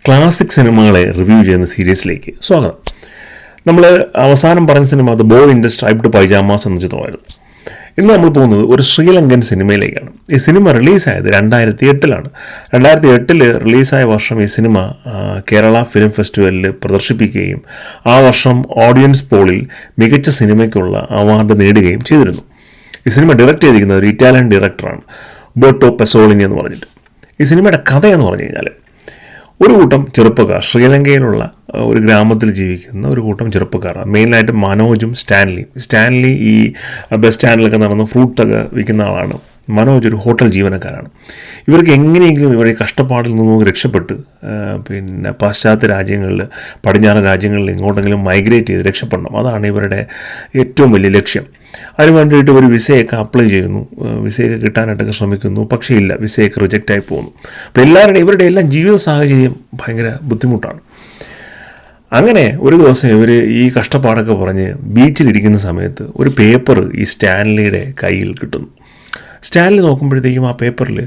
Classic സിനിമകളെ review ചെയ്യുന്ന സീരീസിലേക്ക് സ്വാഗതം. നമ്മൾ അവസാനം പറഞ്ഞ cinema the boy in the striped pyjamas എന്ന ചിത്രമായിരുന്നു. ഇന്ന് നമ്മൾ പോകുന്നത് ഒരു ശ്രീലങ്കൻ സിനിമയിലേക്കാണ്. ഈ സിനിമ റിലീസായത് 2008 2008 റിലീസായ വർഷം ഈ സിനിമ കേരള ഫിലിം ഫെസ്റ്റിവലിൽ പ്രദർശിപ്പിക്കുകയും ആ വർഷം ഓഡിയൻസ് പോളിൽ മികച്ച സിനിമയ്ക്കുള്ള അവാർഡ് നേടുകയും ചെയ്തിരുന്നു. ഈ സിനിമ ഡയറക്റ്റ് ചെയ്തിരിക്കുന്ന ഒരു ഇറ്റാലിയൻ ഡയറക്ടറാണ് ഉബർട്ടോ പെസോളിനി എന്ന് പറഞ്ഞിട്ട്. ഈ സിനിമയുടെ കഥയെന്ന് പറഞ്ഞു കഴിഞ്ഞാൽ ഒരു കൂട്ടം ചെറുപ്പക്കാർ, ശ്രീലങ്കയിലുള്ള ഒരു ഗ്രാമത്തിൽ ജീവിക്കുന്ന ഒരു കൂട്ടം ചെറുപ്പക്കാരാണ്. മെയിനായിട്ട് മനോജും സ്റ്റാൻലി ഈ ബസ് സ്റ്റാൻഡിലൊക്കെ നടന്ന് ഫ്രൂട്ടൊക്കെ വിൽക്കുന്ന ആളാണ്. മനോജ് ഒരു ഹോട്ടൽ ജീവനക്കാരാണ്. ഇവർക്ക് എങ്ങനെയെങ്കിലും ഇവരുടെ കഷ്ടപ്പാടിൽ നിന്നും രക്ഷപ്പെട്ട് പിന്നെ പാശ്ചാത്യ രാജ്യങ്ങളിൽ, പടിഞ്ഞാറൻ രാജ്യങ്ങളിൽ എങ്ങോട്ടെങ്കിലും മൈഗ്രേറ്റ് ചെയ്ത് രക്ഷപ്പെടണം. അതാണ് ഇവരുടെ ഏറ്റവും വലിയ ലക്ഷ്യം. അതിന് വേണ്ടിയിട്ട് ഒരു വിസയൊക്കെ അപ്ലൈ ചെയ്യുന്നു, വിസയൊക്കെ കിട്ടാനായിട്ടൊക്കെ ശ്രമിക്കുന്നു. പക്ഷേ ഇല്ല, വിസയൊക്കെ റിജക്റ്റായി പോകുന്നു. അപ്പോൾ ഇവരുടെ എല്ലാം ജീവിത സാഹചര്യം ഭയങ്കര ബുദ്ധിമുട്ടാണ്. അങ്ങനെ ഒരു ദിവസം ഇവർ ഈ കഷ്ടപ്പാടൊക്കെ പറഞ്ഞ് ബീച്ചിലിരിക്കുന്ന സമയത്ത് ഒരു പേപ്പർ ഈ സ്റ്റാൻലിയുടെ കയ്യിൽ കിട്ടുന്നു. സ്റ്റാൻലി നോക്കുമ്പോഴത്തേക്കും ആ പേപ്പറിൽ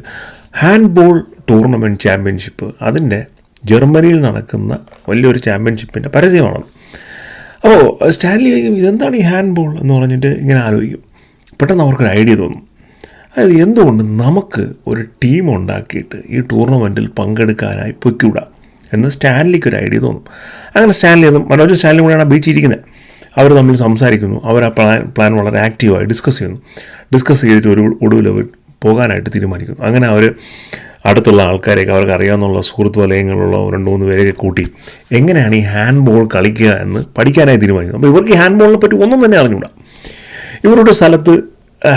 ഹാൻഡ്ബോൾ ടൂർണമെൻറ്റ് ചാമ്പ്യൻഷിപ്പ്, അതിൻ്റെ ജർമ്മനിയിൽ നടക്കുന്ന വലിയൊരു ചാമ്പ്യൻഷിപ്പിൻ്റെ പരസ്യമാണ്. അപ്പോൾ സ്റ്റാൻലി ഇതെന്താണ് ഈ ഹാൻഡ്ബോൾ എന്ന് പറഞ്ഞിട്ട് ഇങ്ങനെ ആലോചിക്കും. പെട്ടെന്ന് അവർക്കൊരു ഐഡിയ തോന്നും. അതായത് എന്തുകൊണ്ട് നമുക്ക് ഒരു ടീം ഉണ്ടാക്കിയിട്ട് ഈ ടൂർണമെൻറ്റിൽ പങ്കെടുക്കാനായി പൊയ്ക്കൂടാ എന്ന് സ്റ്റാൻലിക്ക് ഒരു ഐഡിയ തോന്നും. അങ്ങനെ മനോജ് സ്റ്റാൻലി കൂടെയാണ് ആ ബീച്ചിരിക്കുന്നത്. അവർ തമ്മിൽ സംസാരിക്കുന്നു. അവർ ആ പ്ലാൻ വളരെ ആക്റ്റീവായി ഡിസ്കസ് ചെയ്തിട്ട് ഒടുവിൽ അവർ പോകാനായിട്ട് തീരുമാനിക്കുന്നു. അങ്ങനെ അവർ അടുത്തുള്ള ആൾക്കാരെയൊക്കെ, അവർക്ക് അറിയാവുന്ന സുഹൃത്ത് വലയങ്ങളുള്ള 2-3 പേരെയൊക്കെ കൂട്ടി എങ്ങനെയാണ് ഈ ഹാൻഡ്ബോൾ കളിക്കുക എന്ന് പഠിക്കാനായി തീരുമാനിക്കുന്നു. അപ്പോൾ ഇവർക്ക് ഈ ഹാൻഡ്ബോളിനെ പറ്റി ഒന്നും തന്നെ അറിഞ്ഞുകൂടാ. ഇവരുടെ സ്ഥലത്ത്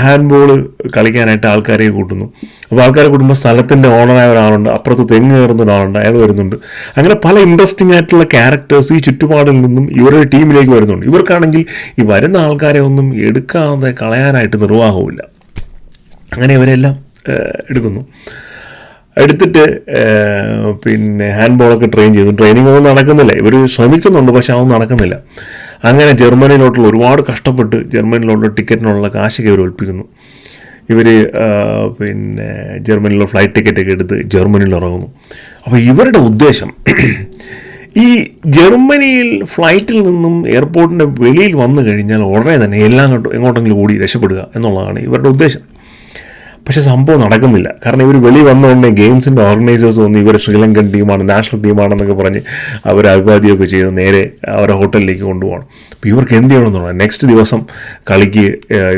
ഹാൻഡ്ബോൾ കളിക്കാനായിട്ട് ആൾക്കാരെ കൂട്ടുന്നു. അപ്പോൾ ആൾക്കാരെ കൂട്ടുമ്പോൾ സ്ഥലത്തിൻ്റെ ഓണറായ ഒരാളുണ്ട്, അപ്പുറത്ത് തെങ്ങ് കയറുന്ന ഒരാളുണ്ട്, അയാൾ വരുന്നുണ്ട്. അങ്ങനെ പല ഇൻട്രസ്റ്റിംഗ് ആയിട്ടുള്ള ക്യാരക്ടേഴ്സ് ഈ ചുറ്റുപാടിൽ നിന്നും ഇവരുടെ ടീമിലേക്ക് വരുന്നുണ്ട്. ഇവർക്കാണെങ്കിൽ ഈ വരുന്ന ആൾക്കാരെ ഒന്നും എടുക്കാതെ കളയാനായിട്ട് നിർവാഹമില്ല. അങ്ങനെ ഇവരെല്ലാം എടുത്തിട്ട് പിന്നെ ഹാൻഡ്ബോളൊക്കെ ട്രെയിനിങ് ഒന്നും നടക്കുന്നില്ല. ഇവർ ശ്രമിക്കുന്നുണ്ട്, പക്ഷെ അതൊന്നും നടക്കുന്നില്ല. അങ്ങനെ ജർമ്മനിയിലോട്ടുള്ള ഒരുപാട് കഷ്ടപ്പെട്ട് ജർമ്മനിയിലുള്ള ടിക്കറ്റിനുള്ള കാശൊക്കെ ഇവർ ഒൽപ്പിക്കുന്നു. ഇവർ പിന്നെ ജർമ്മനിയിലുള്ള ഫ്ലൈറ്റ് ടിക്കറ്റൊക്കെ എടുത്ത് ജർമ്മനിയിൽ ഇറങ്ങുന്നു. അപ്പോൾ ഇവരുടെ ഉദ്ദേശം ഈ ജർമ്മനിയിൽ ഫ്ലൈറ്റിൽ നിന്നും എയർപോർട്ടിൻ്റെ വെളിയിൽ വന്നു കഴിഞ്ഞാൽ ഉടനെ തന്നെ എങ്ങോട്ടെങ്കിലും ഓടി രക്ഷപ്പെടുക എന്നുള്ളതാണ് ഇവരുടെ ഉദ്ദേശം. പക്ഷേ സംഭവം നടക്കുന്നില്ല. കാരണം ഇവർ വെളി വന്നുകൊണ്ട് ഗെയിംസിൻ്റെ ഓർഗനൈസേഴ്സ് വന്ന് ഇവർ ശ്രീലങ്കൻ ടീമാണ്, നാഷണൽ ടീമാണെന്നൊക്കെ പറഞ്ഞ് അവർ അഭിവാദ്യമൊക്കെ ചെയ്ത് നേരെ അവരുടെ ഹോട്ടലിലേക്ക് കൊണ്ടുപോകണം. അപ്പോൾ ഇവർക്ക് എന്ത് ചെയ്യണമെന്നുള്ളത്, നെക്സ്റ്റ് ദിവസം കളിക്ക്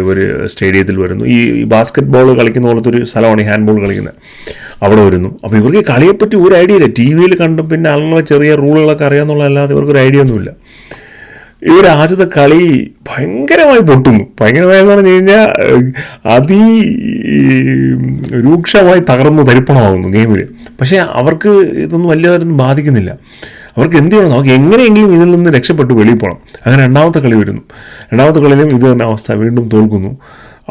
ഇവർ സ്റ്റേഡിയത്തിൽ വരുന്നു. ഈ ബാസ്ക്കറ്റ് ബോൾ കളിക്കുന്ന പോലത്തെ ഒരു സ്ഥലമാണ് ഈ ഹാൻഡ്ബോൾ കളിക്കുന്നത്. അവിടെ വരുന്നു. അപ്പോൾ ഇവർക്ക് ഈ കളിയെപ്പറ്റി ഒരു ഐഡിയ ഇല്ല. ടി വിയിൽ കണ്ടും പിന്നെ ആളുകളെ ചെറിയ റൂളുകളൊക്കെ അറിയാമെന്നുള്ളതല്ലാതെ ഇവർക്കൊരു ഐഡിയ ഒന്നുമില്ല. ഇവർ ആദ്യത്തെ കളി ഭയങ്കരമായി പൊട്ടുന്നു. ഭയങ്കരമായെന്ന് പറഞ്ഞു കഴിഞ്ഞാൽ രൂക്ഷമായി തകർന്ന് തരിപ്പണമാകുന്നു ഗെയിമിൽ. പക്ഷേ അവർക്ക് ഇതൊന്നും വലിയവരൊന്നും ബാധിക്കുന്നില്ല. അവർക്ക് എന്ത് ചെയ്യണം, അവർക്ക് എങ്ങനെയെങ്കിലും ഇതിൽ നിന്ന് രക്ഷപ്പെട്ട് വെളിയിൽ പോകണം. അങ്ങനെ രണ്ടാമത്തെ കളി വരുന്നു. രണ്ടാമത്തെ കളിയിലും ഇത് തന്നെ അവസ്ഥ, വീണ്ടും തോൽക്കുന്നു.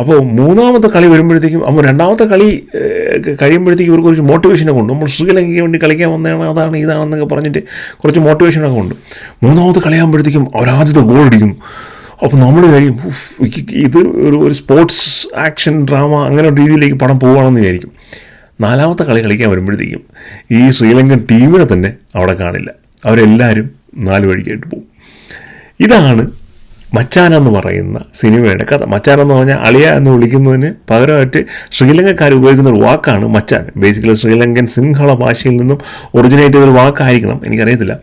അപ്പോൾ മൂന്നാമത്തെ കളി വരുമ്പോഴത്തേക്കും, അപ്പോൾ രണ്ടാമത്തെ കളി കഴിയുമ്പോഴത്തേക്കും ഇവർക്ക് കുറച്ച് മോട്ടിവേഷനൊക്കെ ഉണ്ട്. നമ്മൾ ശ്രീലങ്കയ്ക്ക് വേണ്ടി കളിക്കാൻ വന്നതാണ്, അതാണ് ഇതാണെന്നൊക്കെ പറഞ്ഞിട്ട് കുറച്ച് മോട്ടിവേഷനൊക്കെ ഉണ്ട്. മൂന്നാമത്തെ കളിയാകുമ്പോഴത്തേക്കും അവരാദ്യത്തെ ഗോൾ അടിക്കുന്നു. അപ്പോൾ നമ്മൾ കഴിയും ഇത് ഒരു സ്പോർട്സ് ആക്ഷൻ ഡ്രാമ അങ്ങനെ ഒരു രീതിയിലേക്ക് പടം പോവുകയാണെന്ന് വിചാരിക്കും. നാലാമത്തെ കളി കളിക്കാൻ വരുമ്പോഴത്തേക്കും ഈ ശ്രീലങ്കൻ ടീമിനെ തന്നെ അവിടെ കാണില്ല. അവരെല്ലാവരും 4 വഴിക്കായിട്ട് പോകും. ഇതാണ് മച്ചാൻ എന്ന് പറയുന്ന സിനിമയുടെ കഥ. മച്ചാൻ എന്ന് പറഞ്ഞാൽ അളിയ എന്ന് വിളിക്കുന്നതിന് പകരമായിട്ട് ശ്രീലങ്കക്കാർ ഉപയോഗിക്കുന്ന ഒരു വാക്കാണ് മച്ചാൻ. ബേസിക്കലി ശ്രീലങ്കൻ സിംഹള ഭാഷയിൽ നിന്നും ഒറിജിനേറ്റ് ചെയ്തൊരു വാക്കായിരിക്കണം, എനിക്കറിയത്തില്ല.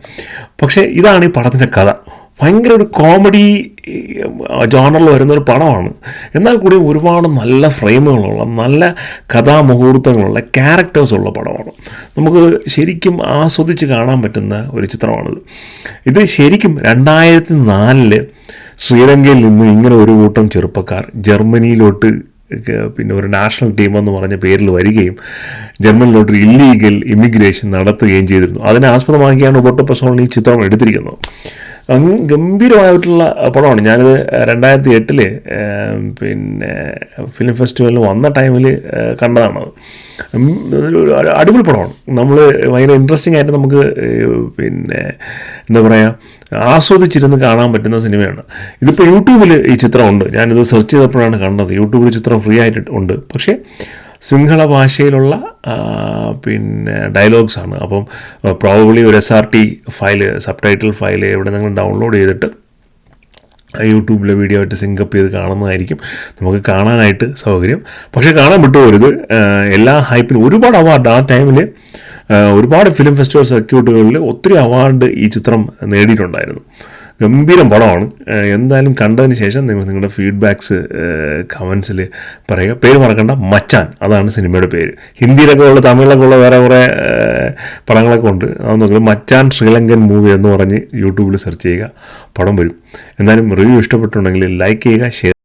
പക്ഷേ ഇതാണ് ഈ പടത്തിൻ്റെ കഥ. ഭയങ്കര ഒരു കോമഡി ജോണറിൽ വരുന്നൊരു പടമാണ്. എന്നാൽ കൂടി ഒരുപാട് നല്ല ഫ്രെയിമുകളുള്ള, നല്ല കഥാമുഹൂർത്തങ്ങളുള്ള, ക്യാരക്ടേഴ്സുള്ള പടമാണ്. നമുക്ക് ശരിക്കും ആസ്വദിച്ച് കാണാൻ പറ്റുന്ന ഒരു ചിത്രമാണിത്. ഇത് ശരിക്കും 2004 ശ്രീലങ്കയിൽ നിന്നും ഇങ്ങനെ ഒരു കൂട്ടം ചെറുപ്പക്കാർ ജർമ്മനിയിലോട്ട് പിന്നെ ഒരു നാഷണൽ ടീം എന്ന് പറഞ്ഞ പേരിൽ വരികയും ജർമ്മനിയിലോട്ട് ഇല്ലീഗൽ ഇമിഗ്രേഷൻ നടത്തുകയും ചെയ്തിരുന്നു. അതിനെ ആസ്പദമാക്കിയാണ് ഉബർട്ടോ പെസോളിനി ഈ ചിത്രം എടുത്തിരിക്കുന്നത്. ഗംഭീരമായിട്ടുള്ള പടമാണ്. ഞാനിത് 2008 പിന്നെ ഫിലിം ഫെസ്റ്റിവലിൽ വന്ന ടൈമിൽ കണ്ടതാണത്. അടിപൊളി പടമാണ്. നമ്മൾ ഭയങ്കര ഇൻട്രസ്റ്റിംഗ് ആയിട്ട് നമുക്ക് പിന്നെ എന്താ പറയുക, ആസ്വദിച്ചിരുന്ന് കാണാൻ പറ്റുന്ന സിനിമയാണ്. ഇതിപ്പോൾ യൂട്യൂബിൽ ഈ ചിത്രം ഉണ്ട്. ഞാനിത് സെർച്ച് ചെയ്തപ്പോഴാണ് കണ്ടത്. യൂട്യൂബിൽ ചിത്രം ഫ്രീ ആയിട്ട് ഉണ്ട്. പക്ഷേ സിംഹള ഭാഷയിലുള്ള പിന്നെ ഡയലോഗ്സാണ്. അപ്പം പ്രോബബ്ലി ഒരു SRT file, sub title file എവിടെ നിങ്ങൾ ഡൗൺലോഡ് ചെയ്തിട്ട് യൂട്യൂബിലെ വീഡിയോ ആയിട്ട് സിങ്കപ്പ് ചെയ്ത് കാണുന്നതായിരിക്കും നമുക്ക് കാണാനായിട്ട് സൗകര്യം. പക്ഷേ കാണാൻ വിട്ടുപോരുത്, എല്ലാ ഹൈപ്പിനും ഒരുപാട് അവാർഡ് ആ ടൈമിൽ ഒരുപാട് ഫിലിം ഫെസ്റ്റിവൽ സർക്യൂട്ടുകളിൽ ഒത്തിരി അവാർഡ് ഈ ചിത്രം നേടിയിട്ടുണ്ടായിരുന്നു. ഗംഭീരം പടമാണ്. എന്തായാലും കണ്ടതിന് ശേഷം നിങ്ങൾ നിങ്ങളുടെ ഫീഡ്ബാക്ക്സ് കമൻസിൽ പറയുക. പേര് മറക്കണ്ട, മച്ചാൻ, അതാണ് സിനിമയുടെ പേര്. ഹിന്ദിയിലൊക്കെ ഉള്ള, തമിഴിലൊക്കെ ഉള്ള വേറെ കുറേ പടങ്ങളൊക്കെ ഉണ്ട്. അത് നോക്കുന്നത് മച്ചാൻ ശ്രീലങ്കൻ മൂവി എന്ന് പറഞ്ഞ് യൂട്യൂബിൽ സെർച്ച് ചെയ്യുക, പടം വരും. എന്തായാലും റിവ്യൂ ഇഷ്ടപ്പെട്ടുണ്ടെങ്കിൽ ലൈക്ക് ചെയ്യുക, ഷെയർ